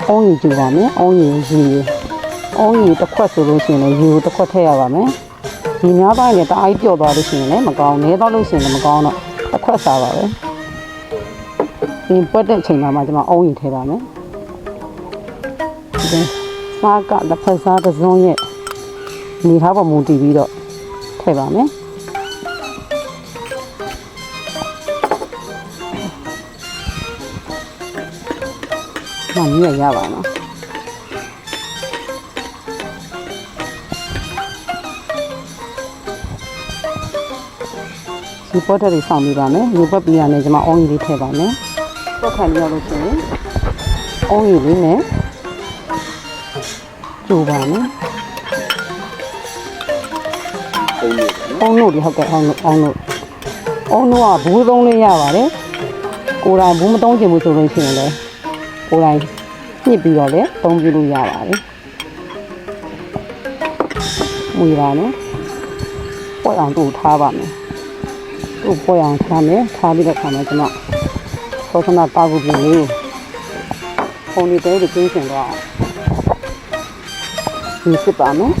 အုံးကြီးကြည့်ပါမယ်အုံးကြီးရေအုံးကြီးတစ်ခွက်ဆိုလို့ရှိရင်လည်းရေကိုတစ်ခွက်ထည့်ရပါမယ်ဒီများပိုင်းနဲ့တအားကြီးပျော့သွားလို့ရှိရင်လည်းမကောင်းနေတော့လို့ရှိရင်လည်းမကောင်းတော့တစ်ခွက်စားပါပဲဒီပွက်တဲ့အချိန်မှာကျွန်မအုံးကြီးထည့်ပါမယ်ဒီစားကတစ်ဖက်စားတစ်စုံရဲ့နေထားပေါ်မူတည်ပြီးတော့ထည့်ပါမယ်မမြင်ရပါနော်ဒီပေါ်တယ်ဆောင်ပြပါမယ်ဒီပတ်ပြီးရနေကျွန်မအုံးကြီးလေးထည့်ပါမယ်ပုတ်ခံပြီးရလို့ရှိရင်အုံးကြီးလေးနဲ့ကျိုးပါမယ်အုံးလို့ဒီဟုတ်ကဲ့အုံးလို့ကဘူးသုံးလေးရပါတယ်ကိုယ်တိုင်ဘူးမသုံးချင်ဘူးဆိုလို့ရှိရင်လည်းကိုယ်တိုင်ညှစ်ပြီးတော့လည်းသုံးပြလို့ရပါတယ်မွေပါနော်ပွက်အောင်တို့ထားပါမယ်တို့ပွက်အောင်ထားမယ်ထားပြီးတော့ခါမှကျွန်တော်ဆောစနာတောက်ပြီးလေးပုံလေးတဲတွေကျင်းစင်တော့ဒီစစ်ပါမယ်